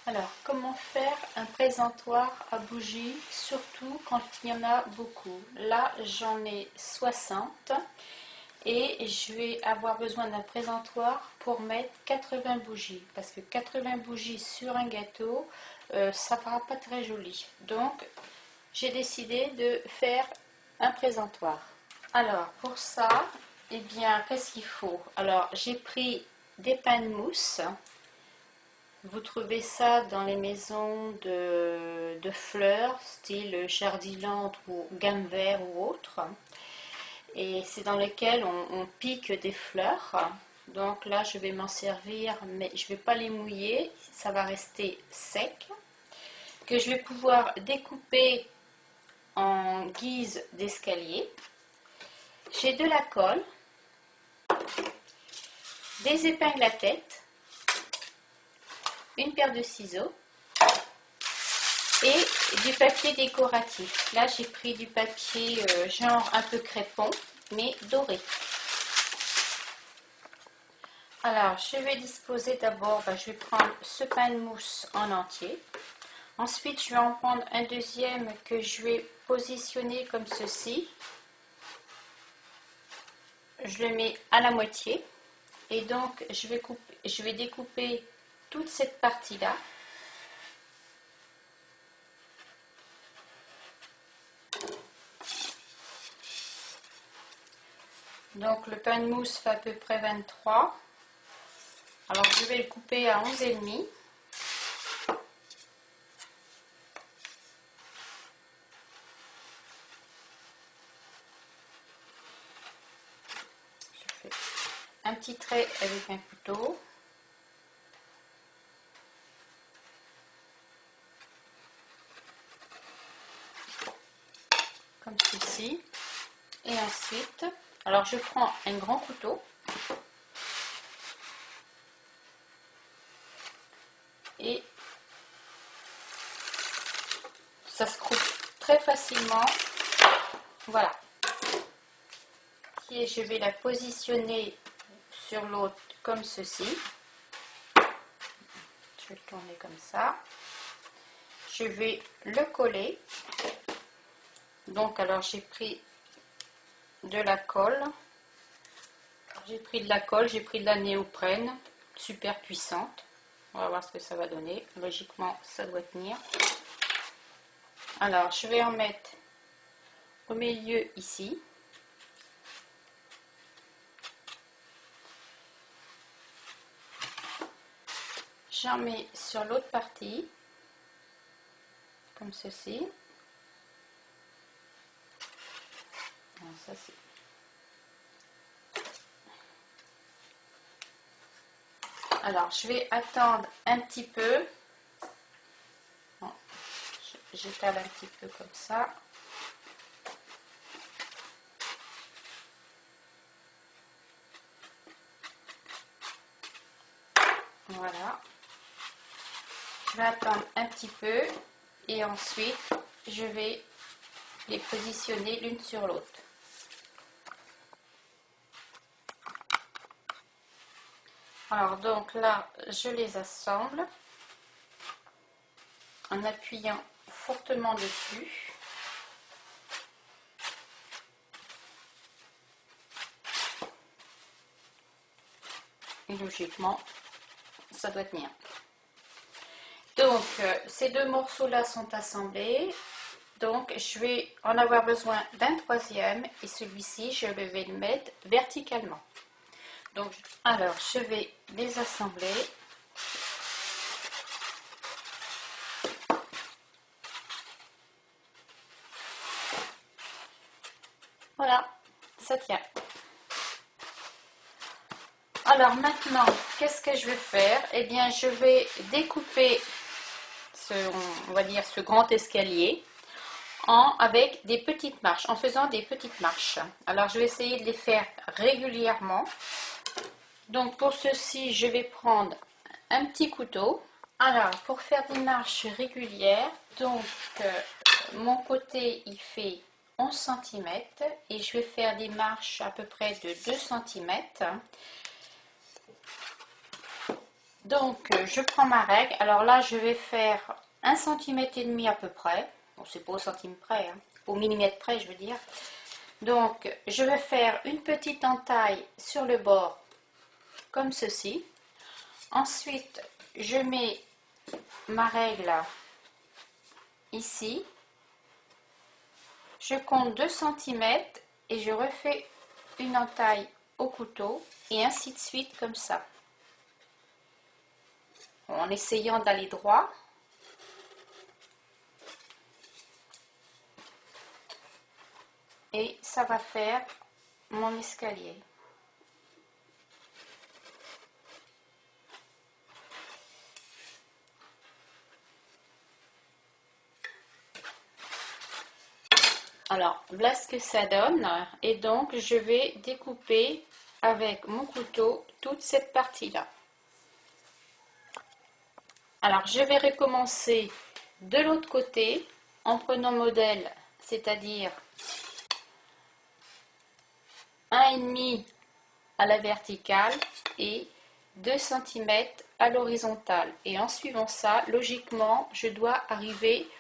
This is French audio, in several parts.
Alors, comment faire un présentoir à bougies, surtout quand il y en a beaucoup? Là, j'en ai 60 et je vais avoir besoin d'un présentoir pour mettre 80 bougies. Parce que 80 bougies sur un gâteau, ça ne fera pas très joli. Donc, j'ai décidé de faire un présentoir. Alors, pour ça, eh bien, qu'est-ce qu'il faut? Alors, j'ai pris des pains de mousse. Vous trouvez ça dans les maisons de fleurs, style Jardiland ou Gamme Vert ou autre. Et c'est dans lesquels on pique des fleurs. Donc là, je vais m'en servir, mais je ne vais pas les mouiller, ça va rester sec. Que je vais pouvoir découper en guise d'escalier. J'ai de la colle, des épingles à tête, une paire de ciseaux et du papier décoratif. Là, j'ai pris du papier genre un peu crépon, mais doré. Alors, je vais disposer d'abord, je vais prendre ce pain de mousse en entier. Ensuite, je vais en prendre un deuxième que je vais positionner comme ceci. Je le mets à la moitié. Et donc, je vais découper toute cette partie-là. Donc, le pain de mousse fait à peu près 23. Alors, je vais le couper à 11,5. Je fais un petit trait avec un couteau. Comme ceci. Et ensuite, alors je prends un grand couteau. Et ça se coupe très facilement. Voilà. Et je vais la positionner sur l'autre comme ceci. Je vais le tourner comme ça. Je vais le coller. Donc, alors j'ai pris de la colle. J'ai pris de la colle, j'ai pris de la néoprène, super puissante. On va voir ce que ça va donner. Logiquement, ça doit tenir. Alors, je vais en mettre au milieu ici. J'en mets sur l'autre partie, comme ceci. Alors, ça, c'est... Alors, je vais attendre un petit peu. Bon, j'étale un petit peu comme ça. Voilà. Je vais attendre un petit peu et ensuite, je vais les positionner l'une sur l'autre. Alors, donc là, je les assemble en appuyant fortement dessus. Et logiquement, ça doit tenir. Donc, ces deux morceaux-là sont assemblés. Donc, je vais en avoir besoin d'un troisième. Et celui-ci, je vais le mettre verticalement. Donc, alors, je vais les assembler. Voilà, ça tient. Alors maintenant, qu'est-ce que je vais faire? Eh bien, je vais découper on va dire ce grand escalier avec des petites marches, en faisant des petites marches. Alors, je vais essayer de les faire régulièrement. Donc, pour ceci, je vais prendre un petit couteau. Alors, pour faire des marches régulières, donc, mon côté, il fait 11 cm et je vais faire des marches à peu près de 2 cm. Donc je prends ma règle. Alors là je vais faire 1,5 cm à peu près. Bon, c'est pas au centime près, hein. Au millimètre près je veux dire. Donc je vais faire une petite entaille sur le bord comme ceci. Ensuite je mets ma règle ici. Je compte 2 cm et je refais une entaille au couteau et ainsi de suite comme ça. En essayant d'aller droit. Et ça va faire mon escalier. Alors, voilà ce que ça donne. Et donc, je vais découper avec mon couteau toute cette partie-là. Alors, je vais recommencer de l'autre côté en prenant modèle, c'est-à-dire 1,5 à la verticale et 2 cm à l'horizontale. Et en suivant ça, logiquement, je dois arriver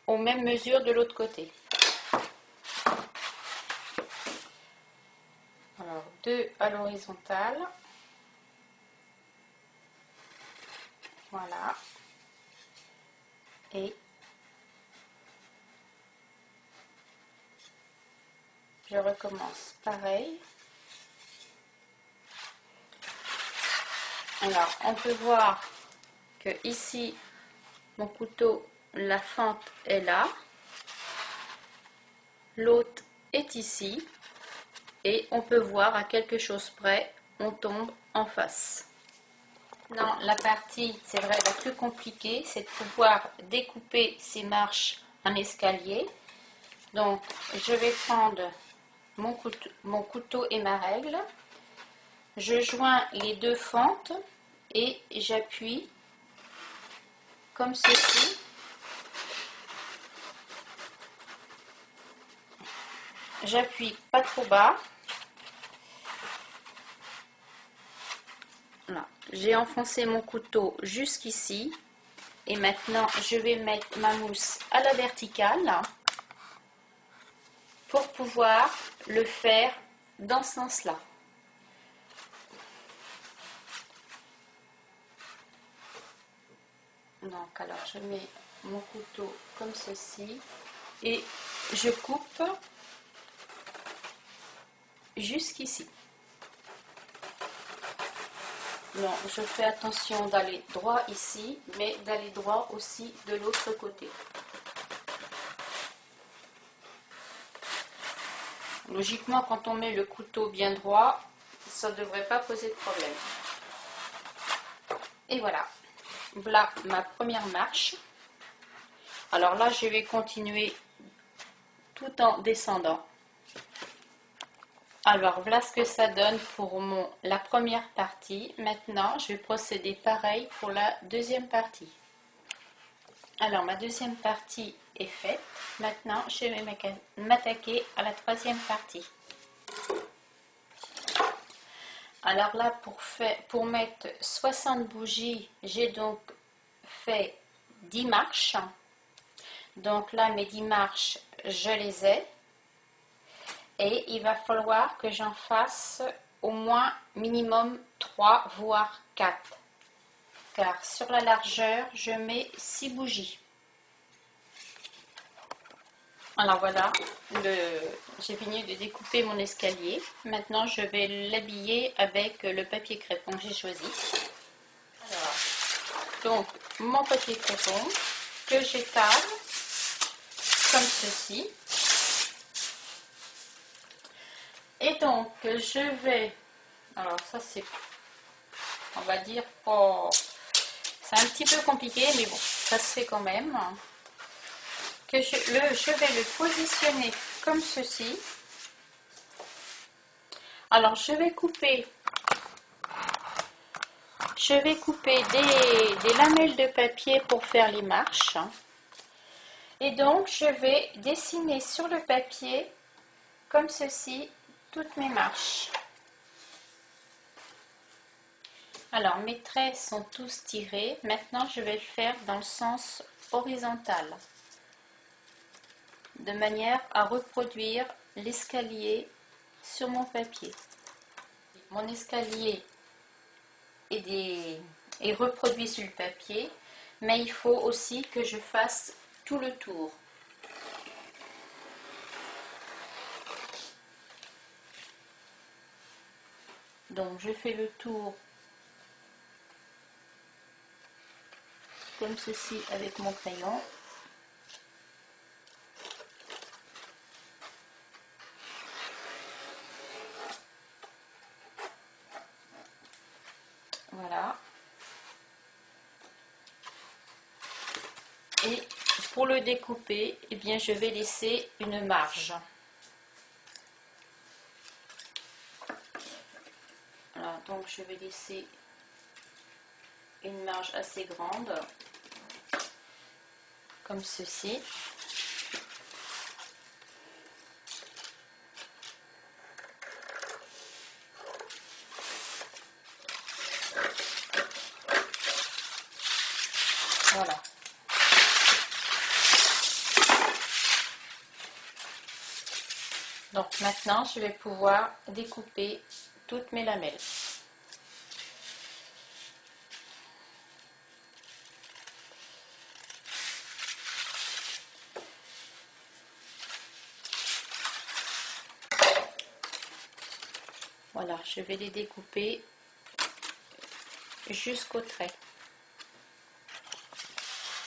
aux mêmes mesures de l'autre côté. Alors 2 à l'horizontale, voilà, et je recommence pareil. Alors on peut voir que ici mon couteau, la fente est là, l'autre est ici, et on peut voir à quelque chose près, on tombe en face. Non, la partie, c'est vrai, la plus compliquée, c'est de pouvoir découper ces marches en escalier. Donc, je vais prendre mon couteau et ma règle. Je joins les deux fentes et j'appuie comme ceci. J'appuie pas trop bas. Voilà. J'ai enfoncé mon couteau jusqu'ici. Et maintenant, je vais mettre ma mousse à la verticale pour pouvoir le faire dans ce sens-là. Donc, alors, je mets mon couteau comme ceci et je coupe jusqu'ici. Non, je fais attention d'aller droit ici, mais d'aller droit aussi de l'autre côté. Logiquement, quand on met le couteau bien droit, ça ne devrait pas poser de problème. Et voilà. Voilà ma première marche. Alors là, je vais continuer tout en descendant. Alors, voilà ce que ça donne pour la première partie. Maintenant, je vais procéder pareil pour la deuxième partie. Alors, ma deuxième partie est faite. Maintenant, je vais m'attaquer à la troisième partie. Alors là, pour mettre 60 bougies, j'ai donc fait 10 marches. Donc là, mes 10 marches, je les ai. Et il va falloir que j'en fasse au moins minimum 3 voire 4. Car sur la largeur, je mets 6 bougies. Alors voilà, j'ai fini de découper mon escalier. Maintenant, je vais l'habiller avec le papier crépon que j'ai choisi. Alors, donc, mon papier crépon que j'étale comme ceci. Et donc, je vais... Alors, ça, c'est... On va dire pas... C'est un petit peu compliqué, mais bon, ça se fait quand même. Que je vais le positionner comme ceci. Alors, je vais couper des lamelles de papier pour faire les marches. Et donc, je vais dessiner sur le papier, comme ceci, toutes mes marches. Alors mes traits sont tous tirés. Maintenant je vais le faire dans le sens horizontal, de manière à reproduire l'escalier sur mon papier. Mon escalier est reproduit sur le papier, mais il faut aussi que je fasse tout le tour. Donc je fais le tour comme ceci avec mon crayon. Voilà. Et pour le découper, eh bien, je vais laisser une marge. Voilà, donc je vais laisser une marge assez grande, comme ceci. Voilà. Donc maintenant, je vais pouvoir découper toutes mes lamelles. Voilà, je vais les découper jusqu'au trait.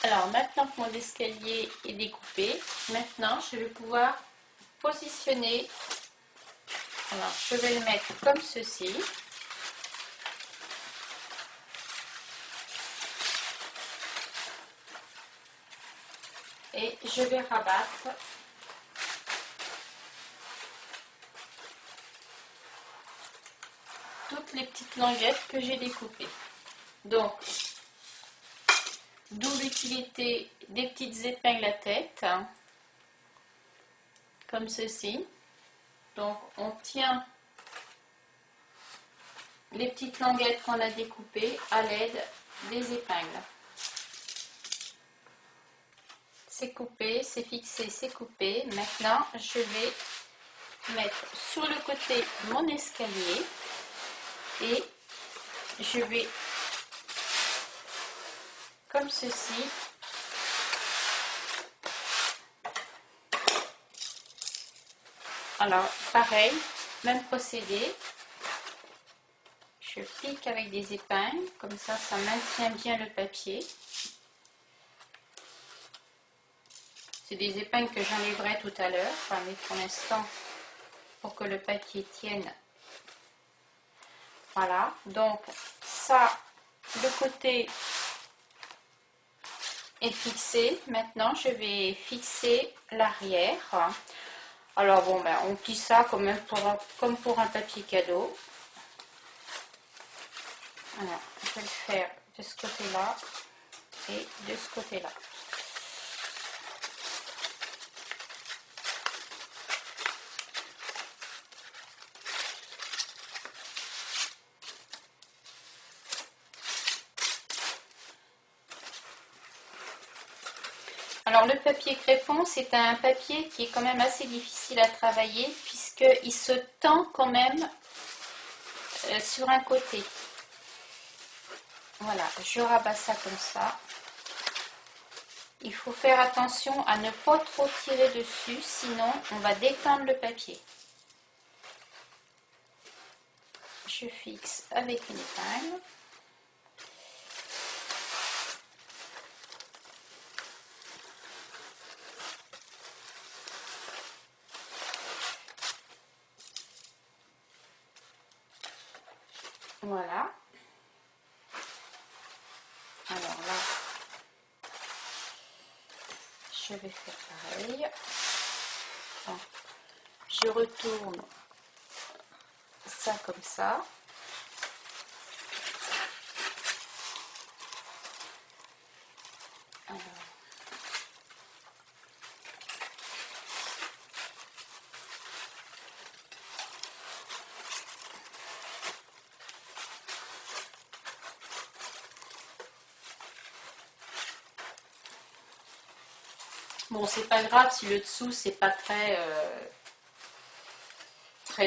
Alors maintenant que mon escalier est découpé, maintenant je vais pouvoir positionner. Alors je vais le mettre comme ceci. Et je vais rabattre toutes les petites languettes que j'ai découpées. Donc, d'où l'utilité des petites épingles à tête, comme ceci. Donc, on tient les petites languettes qu'on a découpées à l'aide des épingles. C'est coupé, c'est fixé, c'est coupé. Maintenant, je vais mettre sur le côté mon escalier et je vais, comme ceci, alors pareil, même procédé, je pique avec des épingles, comme ça maintient bien le papier. C'est des épingles que j'enlèverai tout à l'heure, enfin, mais pour l'instant, pour que le papier tienne. Voilà, donc ça, le côté est fixé. Maintenant, je vais fixer l'arrière. Alors bon, ben, on plie ça comme pour un papier cadeau. Alors, je vais le faire de ce côté-là et de ce côté-là. Alors le papier crépon, c'est un papier qui est quand même assez difficile à travailler puisqu'il se tend quand même sur un côté. Voilà, je rabats ça comme ça. Il faut faire attention à ne pas trop tirer dessus, sinon on va détendre le papier. Je fixe avec une épingle. Voilà. Alors là, je vais faire pareil. Donc, je retourne ça comme ça. Alors, Bon, c'est pas grave si le dessous c'est pas très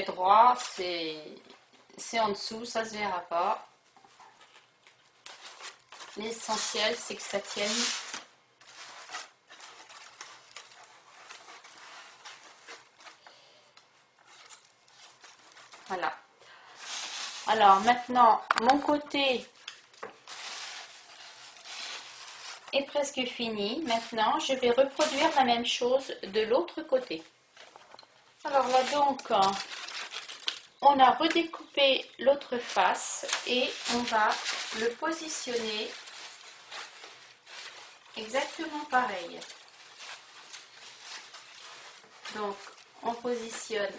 droit, c'est en dessous, ça se verra pas. L'essentiel c'est que ça tienne. Voilà. Alors maintenant, mon côté est presque fini. Maintenant, je vais reproduire la même chose de l'autre côté. Alors là donc, on a redécoupé l'autre face et on va le positionner exactement pareil. Donc, on positionne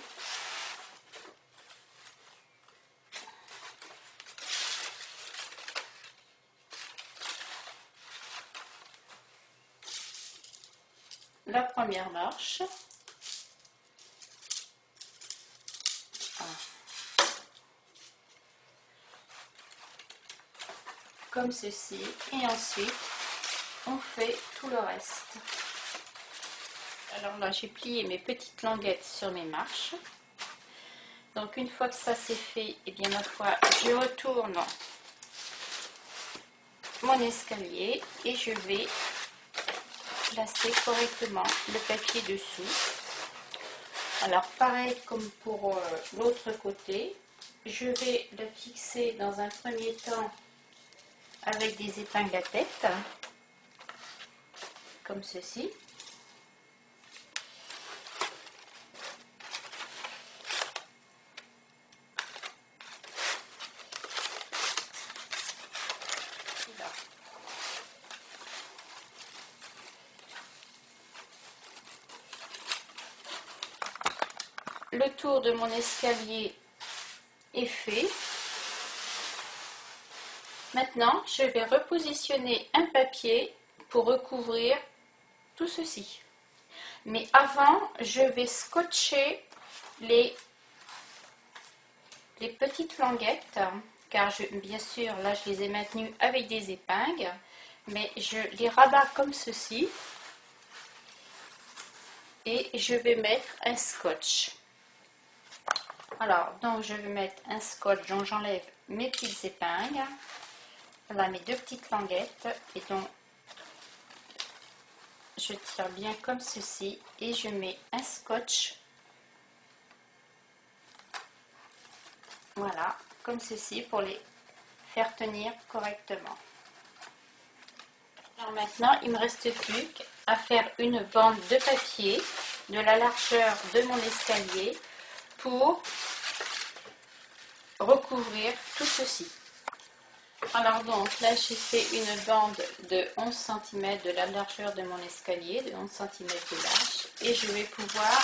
la première marche. Comme ceci. Et ensuite, on fait tout le reste. Alors là, j'ai plié mes petites languettes sur mes marches. Donc, une fois que ça c'est fait, et bien ma foi, je retourne mon escalier et je vais placer correctement le papier dessous. Alors pareil comme pour l'autre côté, je vais le fixer dans un premier temps avec des épingles à tête, comme ceci. Là. Le tour de mon escalier est fait. Maintenant, je vais repositionner un papier pour recouvrir tout ceci. Mais avant, je vais scotcher les petites languettes, car bien sûr, là, je les ai maintenues avec des épingles, mais je les rabats comme ceci et je vais mettre un scotch. Alors, donc, je vais mettre un scotch dont j'enlève mes petites épingles. Voilà mes deux petites languettes et donc je tire bien comme ceci et je mets un scotch, voilà, comme ceci pour les faire tenir correctement. Alors maintenant, il ne me reste plus qu'à faire une bande de papier de la largeur de mon escalier pour recouvrir tout ceci. Alors donc là j'ai fait une bande de 11 cm de la largeur de mon escalier, de 11 cm de large, et je vais pouvoir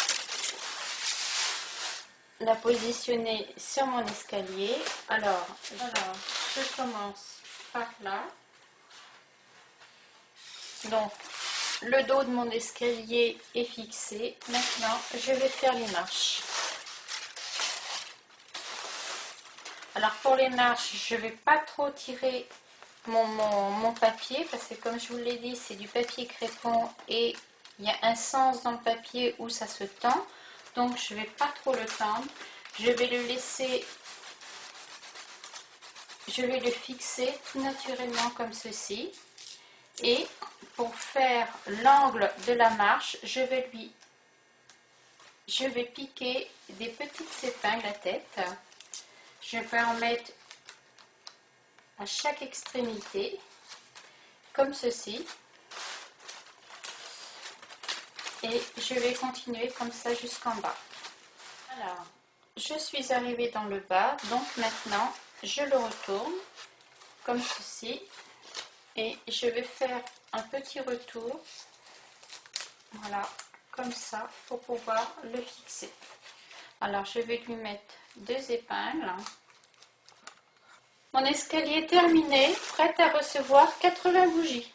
la positionner sur mon escalier. Alors je commence par là. Donc le dos de mon escalier est fixé. Maintenant je vais faire les marches. Alors pour les marches, je ne vais pas trop tirer mon papier parce que comme je vous l'ai dit, c'est du papier crépon et il y a un sens dans le papier où ça se tend. Donc je ne vais pas trop le tendre. Je vais le laisser, je vais le fixer tout naturellement comme ceci. Et pour faire l'angle de la marche, je vais piquer des petites épingles à tête. Je vais en mettre à chaque extrémité, comme ceci. Et je vais continuer comme ça jusqu'en bas. Alors, je suis arrivée dans le bas, donc maintenant, je le retourne, comme ceci. Et je vais faire un petit retour, voilà, comme ça, pour pouvoir le fixer. Alors, je vais lui mettre deux épingles. Mon escalier est terminé, prête à recevoir 80 bougies.